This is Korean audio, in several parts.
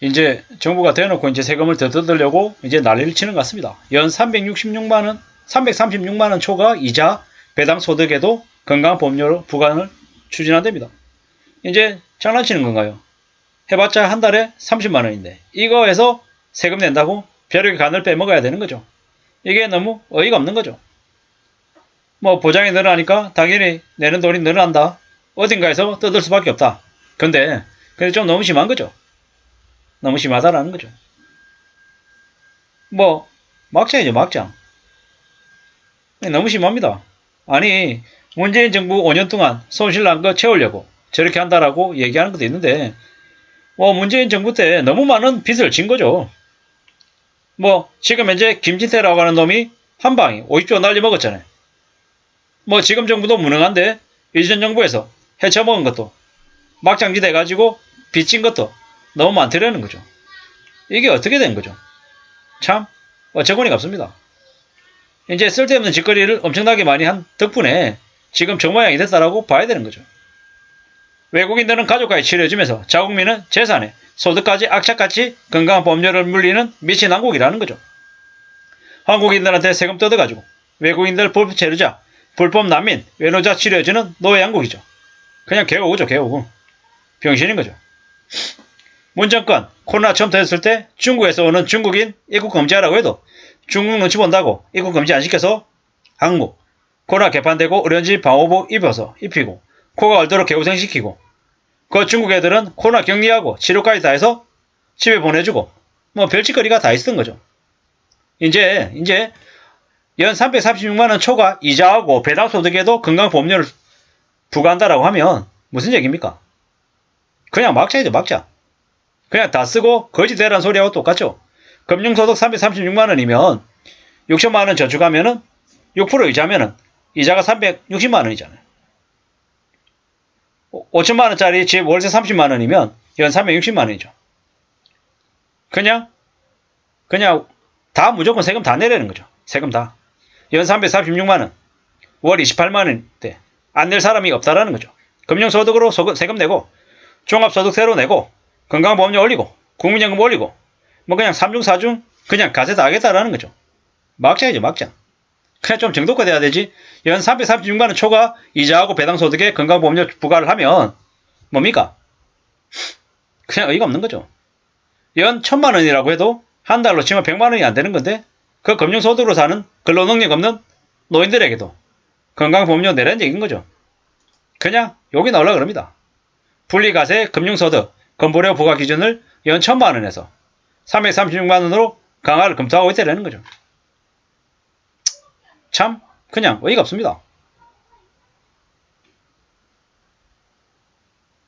이제 정부가 대놓고 이제 세금을 더 뜯으려고 이제 난리를 치는 것 같습니다. 연 366만원, 336만원 초과 이자 배당 소득에도 건강보험료 부과를 추진한답니다. 이제 장난치는 건가요? 해봤자 한 달에 30만원인데 이거에서 세금 낸다고 벼룩의 간을 빼먹어야 되는 거죠. 이게 너무 어이가 없는 거죠. 뭐 보장이 늘어나니까 당연히 내는 돈이 늘어난다. 어딘가에서 뜯을 수밖에 없다. 근데 좀 너무 심한 거죠. 너무 심하다라는 거죠. 뭐 막장이죠, 막장. 너무 심합니다. 아니 문재인 정부 5년 동안 손실난 거 채우려고 저렇게 한다라고 얘기하는 것도 있는데 뭐 문재인 정부 때 너무 많은 빚을 진 거죠. 뭐 지금 현재 김진태라고 하는 놈이 한 방에 50조 날려 먹었잖아요. 뭐 지금 정부도 무능한데 이전 정부에서 헤쳐먹은 것도 막장기 돼가지고 빚진 것도 너무 많더라는 거죠. 이게 어떻게 된 거죠? 참 어처구니가 없습니다. 이제 쓸데없는 짓거리를 엄청나게 많이 한 덕분에 지금 저 모양이 됐다라고 봐야 되는 거죠. 외국인들은 가족까지 치료해주면서 자국민은 재산에 소득까지 악착같이 건강한 보험료를 물리는 미친 왕국이라는 거죠. 한국인들한테 세금 뜯어가지고 외국인들 불법 체류자, 불법 난민, 외노자 치료해주는 노예 왕국이죠. 그냥 개오구죠, 개오구. 병신인 거죠. 문 정권 코로나 처음 터졌을 때 중국에서 오는 중국인 입국 금지하라고 해도 중국 눈치 본다고 입국 금지 안 시켜서 한국 코로나 개판되고 의료진 방호복 입히고 코가 얼도록 개고생시키고 그 중국 애들은 코로나 격리하고 치료까지 다 해서 집에 보내주고 뭐 별짓거리가 다 있었던 거죠. 이제 연 336만원 초과 이자하고 배당소득에도 건강보험료를 부과한다라고 하면 무슨 얘기입니까? 그냥 막자이죠, 막자. 그냥 다 쓰고 거지대란 소리하고 똑같죠. 금융소득 336만원이면 6천만원 저축하면은 6% 이자면은 이자가 360만원이잖아요. 5천만원짜리 집 월세 30만원이면 연 360만원이죠. 그냥 다 무조건 세금 다 내라는 거죠. 세금 다. 연 336만원, 월 28만원대 안 낼 사람이 없다라는 거죠. 금융소득으로 세금 내고 종합소득세로 내고 건강보험료 올리고 국민연금 올리고 뭐 그냥 3중 4중 그냥 가세 다 하겠다라는 거죠. 막장이죠, 막장. 그냥 좀 정도가 돼야 되지. 연 336만원 초과 이자하고 배당소득에 건강보험료 부과를 하면 뭡니까? 그냥 어이가 없는 거죠. 연 1000만원이라고 해도 한 달로 치면 100만원이 안 되는 건데 그 금융소득으로 사는 근로능력 없는 노인들에게도 건강보험료 내라는 얘기인 거죠. 그냥 욕이 나오려고 그럽니다. 분리과세 금융소득 건보료 부과 기준을 연 1000만원에서 336만원으로 강화를 검토하고 있다는 거죠. 참 그냥 어이가 없습니다.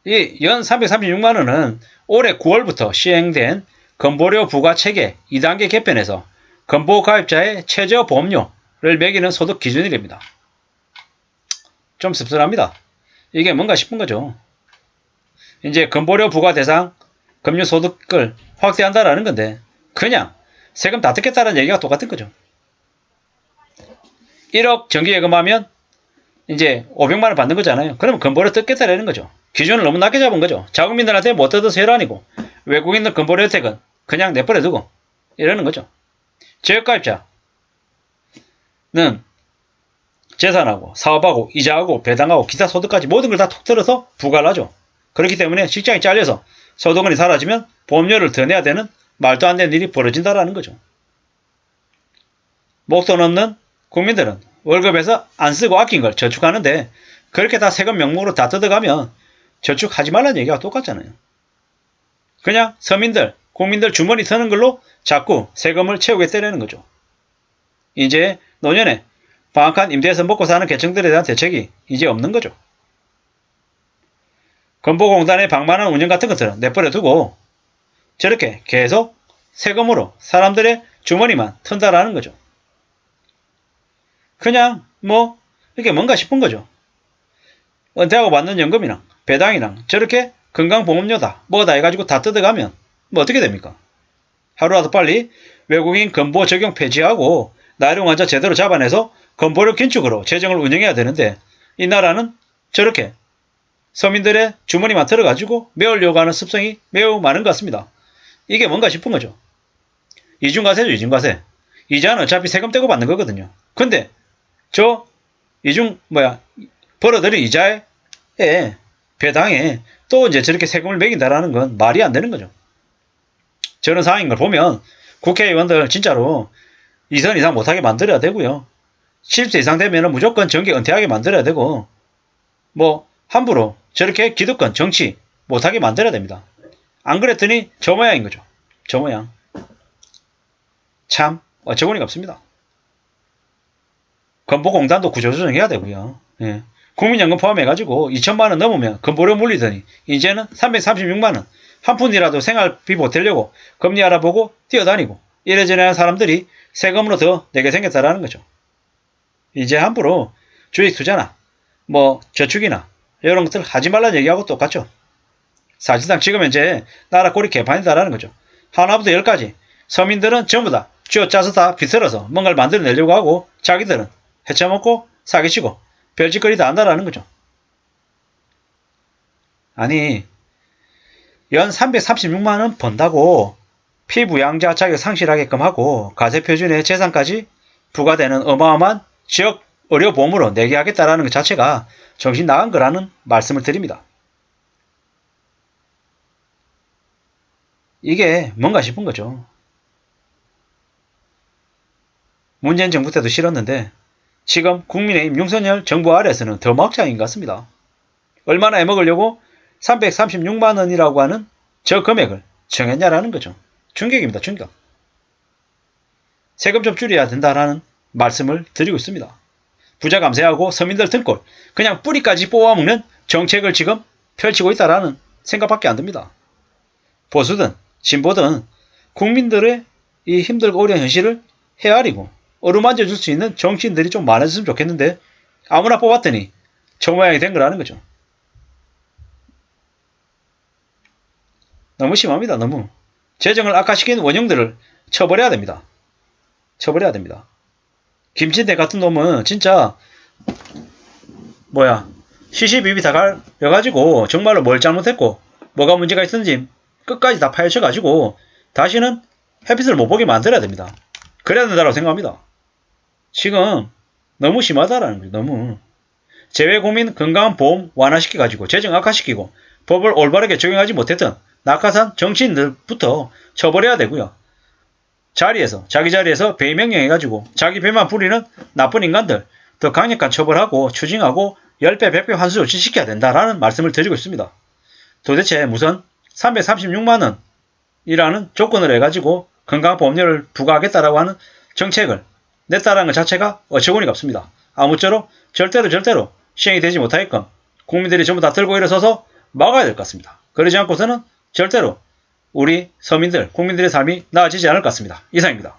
이 연 336만원은 올해 9월부터 시행된 건보료 부과 체계 2단계 개편에서 건보 가입자의 최저 보험료를 매기는 소득 기준이랍니다. 좀 씁쓸합니다. 이게 뭔가 싶은 거죠. 이제 건보료 부과 대상 금융소득을 확대한다라는 건데 그냥 세금 다 뜯겠다는 얘기가 똑같은 거죠. 1억 정기예금하면 이제 500만원 받는 거잖아요. 그러면 건보료 뜯겠다라는 거죠. 기준을 너무 낮게 잡은 거죠. 자국민들한테 못 뜯어서 일 아니고 외국인들 건보료 혜택은 그냥 내버려두고 이러는 거죠. 지역가입자는 재산하고 사업하고 이자하고 배당하고 기타 소득까지 모든 걸 다 톡 들어서 부과를 하죠. 그렇기 때문에 직장이 잘려서 소득원이 사라지면 보험료를 더 내야 되는 말도 안 되는 일이 벌어진다라는 거죠. 목돈 없는 국민들은 월급에서 안 쓰고 아낀 걸 저축하는데 그렇게 다 세금 명목으로 다 뜯어가면 저축하지 말라는 얘기가 똑같잖아요. 그냥 서민들, 국민들 주머니 트는 걸로 자꾸 세금을 채우겠다는 거죠. 이제 노년에 방학한 임대해서 먹고 사는 계층들에 대한 대책이 이제 없는 거죠. 건보공단의 방만한 운영 같은 것들은 내버려 두고 저렇게 계속 세금으로 사람들의 주머니만 튼다라는 거죠. 그냥 뭐 이게 뭔가 싶은 거죠. 은퇴하고 받는 연금이랑 배당이랑 저렇게 건강보험료다 뭐다 해가지고 다 뜯어가면 뭐 어떻게 됩니까? 하루라도 빨리 외국인 건보 적용 폐지하고 나이를 환자 제대로 잡아내서 건보료 긴축으로 재정을 운영해야 되는데 이 나라는 저렇게 서민들의 주머니만 들어가지고 메우려고 하는 습성이 매우 많은 것 같습니다. 이게 뭔가 싶은 거죠. 이중과세죠, 이중과세. 이자는 어차피 세금 떼고 받는 거거든요. 근데 저 벌어들인 이자에 배당에 또 이제 저렇게 세금을 매긴다라는 건 말이 안 되는 거죠. 저런 상황인 걸 보면 국회의원들 진짜로 2선 이상 못하게 만들어야 되고요. 70세 이상 되면 무조건 정계 은퇴하게 만들어야 되고, 함부로 저렇게 기득권, 정치 못하게 만들어야 됩니다. 안 그랬더니 저 모양인 거죠. 저 모양. 참 어처구니가 없습니다. 건보공단도 구조조정해야 되고요. 예. 국민연금 포함해가지고 2천만 원 넘으면 건보료 물리더니 이제는 336만 원 한 푼이라도 생활비 보태려고 금리 알아보고 뛰어다니고 이래저래 하는 사람들이 세금으로 더 내게 생겼다라는 거죠. 이제 함부로 주식 투자나 저축이나 이런 것들 하지 말라는 얘기하고 똑같죠. 사실상 지금 현재 나라 꼴이 개판이다라는 거죠. 하나부터 열까지 서민들은 전부 다 쥐어짜서 다 비틀어서 뭔가를 만들어내려고 하고 자기들은 헤쳐먹고 사기치고 별짓거리 다 한다라는 거죠. 아니 연 336만원 번다고 피부양자 자격 상실하게끔 하고 가세표준의 재산까지 부과되는 어마어마한 지역 의료보험으로 내게 하겠다라는 것 자체가 정신 나간 거라는 말씀을 드립니다. 이게 뭔가 싶은 거죠. 문재인 정부 때도 싫었는데 지금 국민의힘 윤석열 정부 아래에서는 더 막장인 것 같습니다. 얼마나 해먹으려고 336만 원이라고 하는 저 금액을 정했냐라는 거죠. 충격입니다. 충격. 세금 좀 줄여야 된다라는 말씀을 드리고 있습니다. 부자 감세하고 서민들 등골 그냥 뿌리까지 뽑아먹는 정책을 지금 펼치고 있다라는 생각밖에 안 듭니다. 보수든 진보든 국민들의 이 힘들고 어려운 현실을 헤아리고 어루만져 줄 수 있는 정치인들이 좀 많아졌으면 좋겠는데 아무나 뽑았더니 저 모양이 된 거라는 거죠. 너무 심합니다. 너무. 재정을 악화시킨 원흉들을 처벌해야 됩니다. 처벌해야 됩니다. 김진대 같은 놈은 진짜 시시비비 다 가려가지고 정말로 뭘 잘못했고 뭐가 문제가 있었는지 끝까지 다 파헤쳐가지고 다시는 햇빛을 못 보게 만들어야 됩니다. 그래야 된다고 생각합니다. 지금 너무 심하다라는 거죠. 너무. 재외국민 건강한 보험 완화시켜가지고 재정 악화시키고 법을 올바르게 적용하지 못했던 낙하산 정치인들부터 처벌해야 되고요. 자기 자리에서 배임 명령해가지고 자기 배만 부리는 나쁜 인간들 더 강력한 처벌하고 추징하고 10배 100배 환수 조치시켜야 된다라는 말씀을 드리고 있습니다. 도대체 무슨 336만원이라는 조건을 해가지고 건강보험료를 부과하겠다라고 하는 정책을 냈다라는 것 자체가 어처구니가 없습니다. 아무쪼록 절대로 시행이 되지 못하게끔 국민들이 전부 다 들고 일어서서 막아야 될 것 같습니다. 그러지 않고서는 절대로 우리 서민들, 국민들의 삶이 나아지지 않을 것 같습니다. 이상입니다.